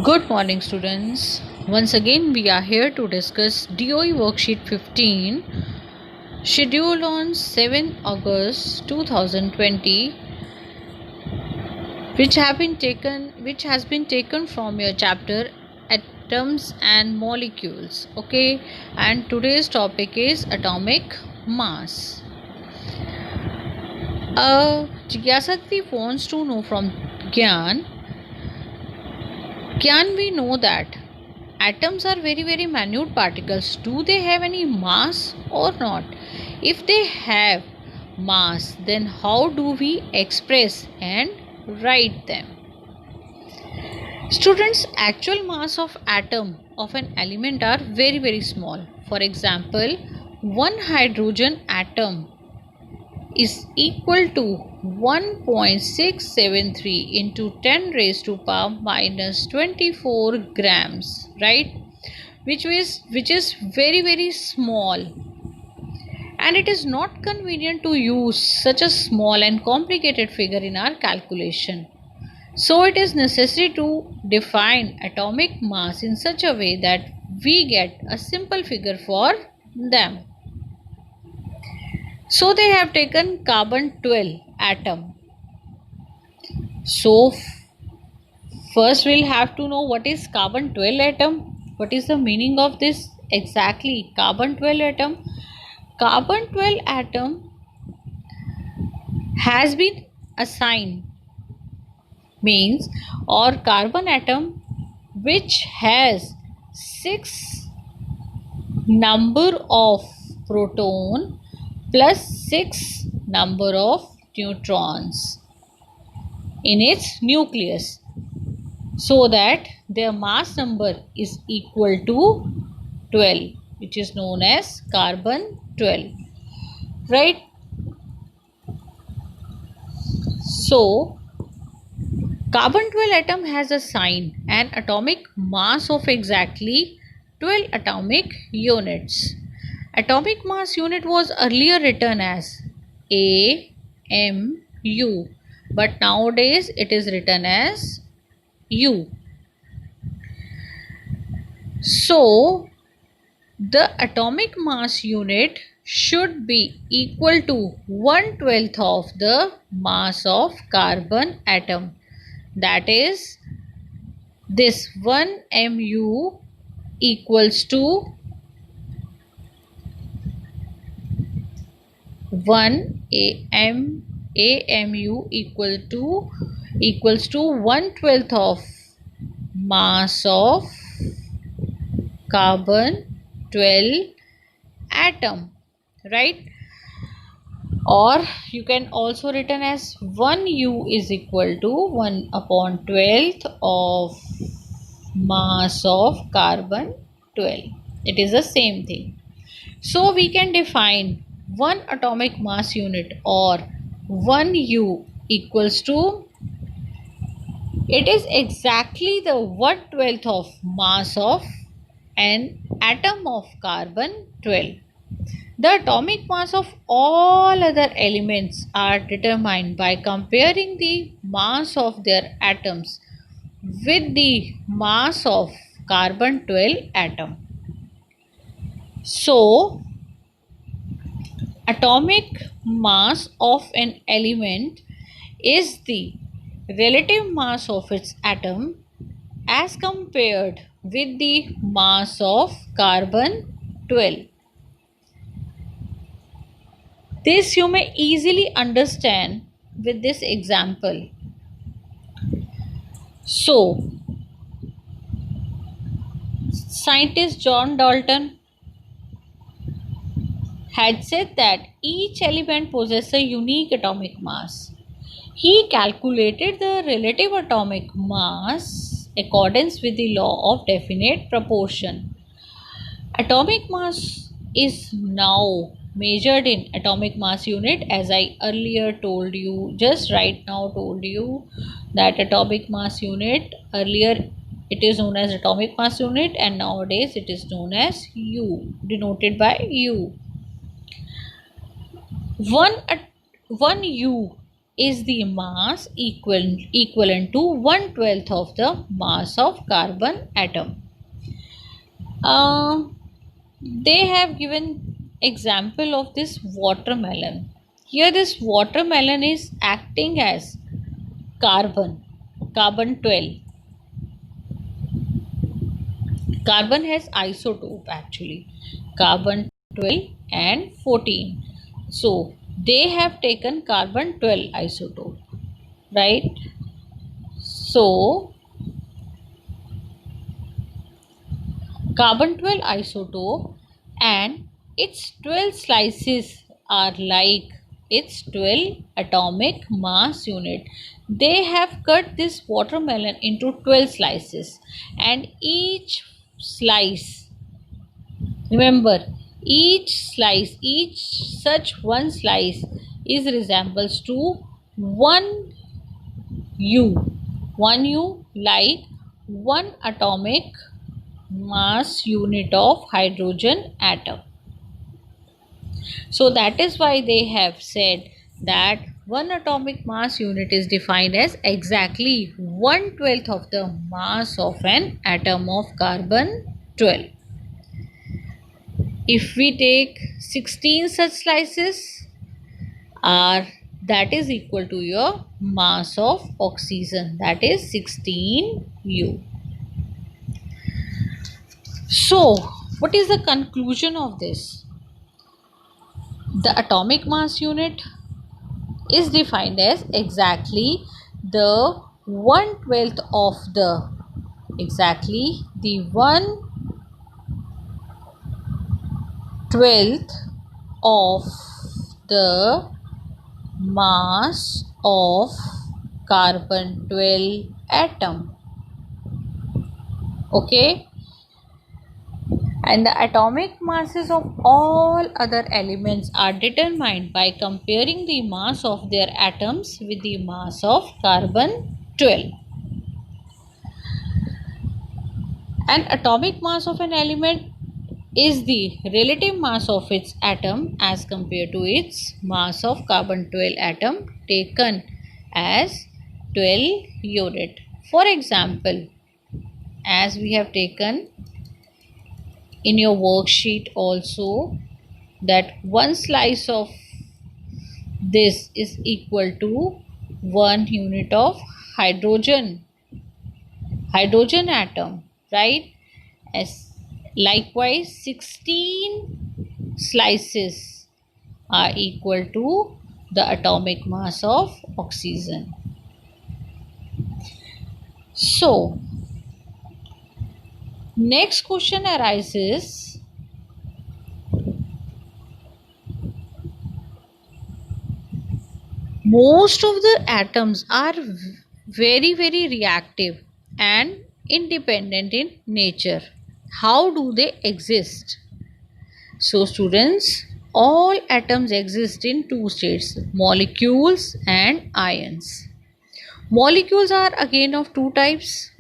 Good morning, students. Once again, we are here to discuss DOE Worksheet 15, scheduled on 7 August 2020, which has been taken from your chapter Atoms and Molecules. Okay, and today's topic is atomic mass. Jigyasati wants to know from Gyan. Can we know that atoms are very minute particles? Do they have any mass or not? If they have mass, then how do we express and write them? Students, actual mass of atom of an element are very small. For example, one hydrogen atom is equal to 1.673 into 10 raised to power minus 24 grams, right? Which is very small, and it is not convenient to use such a small and complicated figure in our calculation. So it is necessary to define atomic mass in such a way that we get a simple figure for them. So they have taken carbon-12 atom. So first we'll have to know what is carbon-12 atom. What is the meaning of this exactly? Carbon-12 atom. Carbon-12 atom has been assigned means or carbon atom which has 6 number of proton plus 6 number of neutrons in its nucleus, so that their mass number is equal to 12, which is known as carbon 12, right? So carbon 12 atom has assigned an atomic mass of exactly 12 atomic units. Atomic mass unit was earlier written as AMU, but nowadays it is written as U. So the atomic mass unit should be equal to 1/12 of the mass of carbon atom. That is, this 1 mu equals to 1 AMU equals to 1/12 of mass of carbon 12 atom, right? Or you can also written as 1U is equal to 1/12 of mass of carbon 12. It is the same thing. So we can define 1 atomic mass unit or 1U equals to, it is exactly the 1/12 of mass of an atom of carbon 12. The atomic mass of all other elements are determined by comparing the mass of their atoms with the mass of carbon 12 atom. So atomic mass of an element is the relative mass of its atom as compared with the mass of carbon 12. This you may easily understand with this example. So, scientist John Dalton had said that each element possesses a unique atomic mass. He calculated the relative atomic mass accordance with the law of definite proportion. Atomic mass is now measured in atomic mass unit, as I earlier told you, just right now told you that atomic mass unit, earlier it is known as atomic mass unit and nowadays it is known as U, denoted by U. 1 U is the mass equivalent to 1/12 of the mass of carbon atom. They have given example of this watermelon. Here this watermelon is acting as carbon 12. Carbon has isotope actually, carbon 12 and 14. So they have taken carbon 12 isotope, right? So carbon 12 isotope and its 12 slices are like its 12 atomic mass unit. They have cut this watermelon into 12 slices, and each slice, remember, each such one slice is resembles to one U. One U like one atomic mass unit of hydrogen atom. So that is why they have said that one atomic mass unit is defined as exactly 1/12 of the mass of an atom of carbon 12. If we take 16 such slices, that is equal to your mass of oxygen, that is 16 U. So, what is the conclusion of this? The atomic mass unit is defined as exactly the 1/12 of the 1/12 of the mass of carbon 12 atom. Okay, and the atomic masses of all other elements are determined by comparing the mass of their atoms with the mass of carbon 12. An atomic mass of an element is the relative mass of its atom as compared to its mass of carbon 12 atom taken as 12 unit. For example, as we have taken in your worksheet also, that one slice of this is equal to 1 unit of hydrogen atom, right? As likewise 16 slices are equal to the atomic mass of oxygen. So next question arises, most of the atoms are very reactive and independent in nature. How do they exist? So students, all atoms exist in two states, molecules and ions. Molecules are again of two types,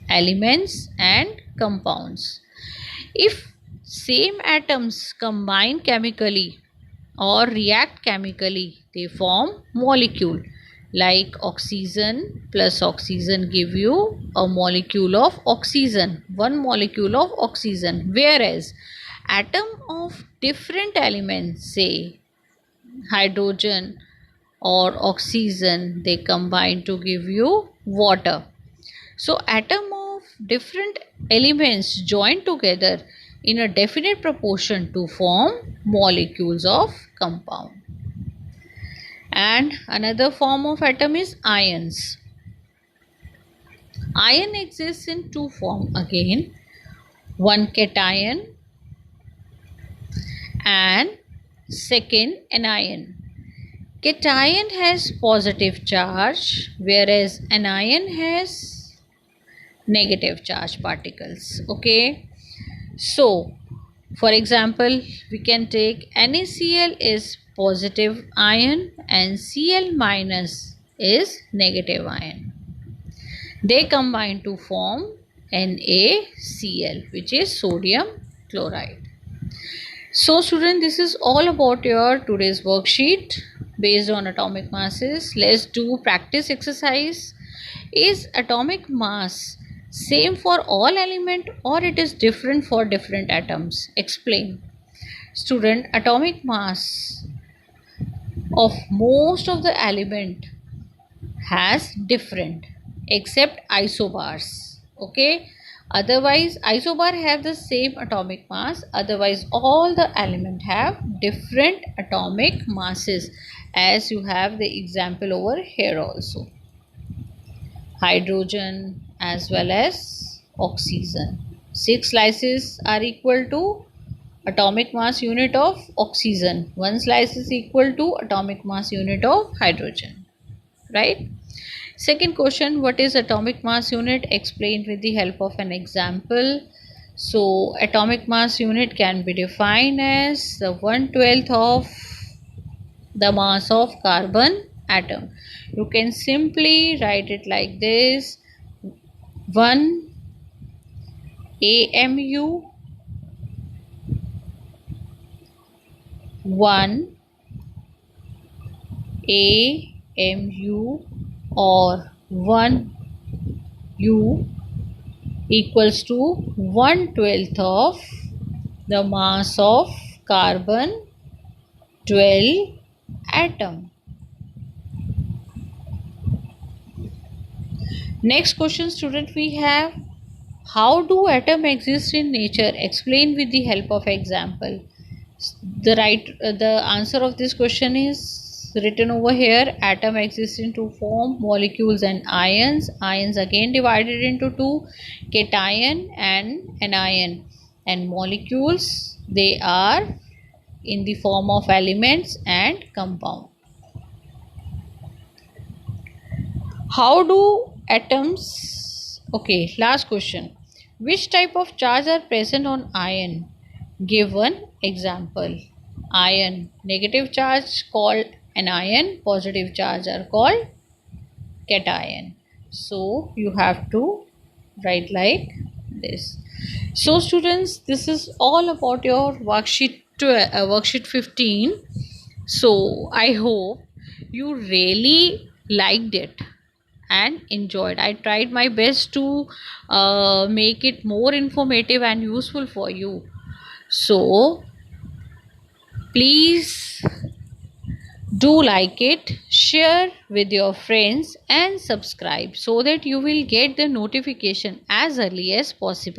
elements and compounds. If same atoms combine chemically or react chemically, they form molecule. Like oxygen plus oxygen give you a molecule of oxygen, one molecule of oxygen. Whereas atom of different elements, say hydrogen or oxygen, they combine to give you water. So atom of different elements join together in a definite proportion to form molecules of compound. And another form of atom is ions. Ion exists in two forms again, one cation and second anion. Cation has positive charge, whereas anion has negative charge particles. Okay, so for example, we can take NaCl is positive ion and Cl minus is negative ion. They combine to form NaCl, which is sodium chloride. So student, this is all about your today's worksheet. based on atomic masses. Let's do practice exercise. Is atomic mass same for all element or it is different for different atoms? Explain. Student, atomic mass of most of the element has different except isobars. Okay, otherwise isobar have the same atomic mass, otherwise all the element have different atomic masses, as you have the example over here also. Hydrogen as well as oxygen, 6 slices are equal to atomic mass unit of oxygen, 1 slice is equal to atomic mass unit of hydrogen, right? Second question, what is atomic mass unit? Explain with the help of an example. So atomic mass unit can be defined as the 1/12 of the mass of carbon atom. You can simply write it like this: 1 AMU, 1 AMU, or 1 U equals to 1/12 of the mass of carbon 12 atom. Next question, student, we have, how do atom exist in nature? Explain with the help of example. The answer of this question is written over here. Atom exists in two form, molecules and ions. Ions again divided into two, cation and anion, and molecules, they are in the form of elements and compound. How do atoms, okay, last question, which type of charge are present on ion? Give one example. Ion, negative charge called anion, positive charge are called cation. So you have to write like this. So students, this is all about your worksheet 15. So I hope you really liked it and enjoyed. I tried my best to make it more informative and useful for you. So please do like it, share with your friends and subscribe so that you will get the notification as early as possible.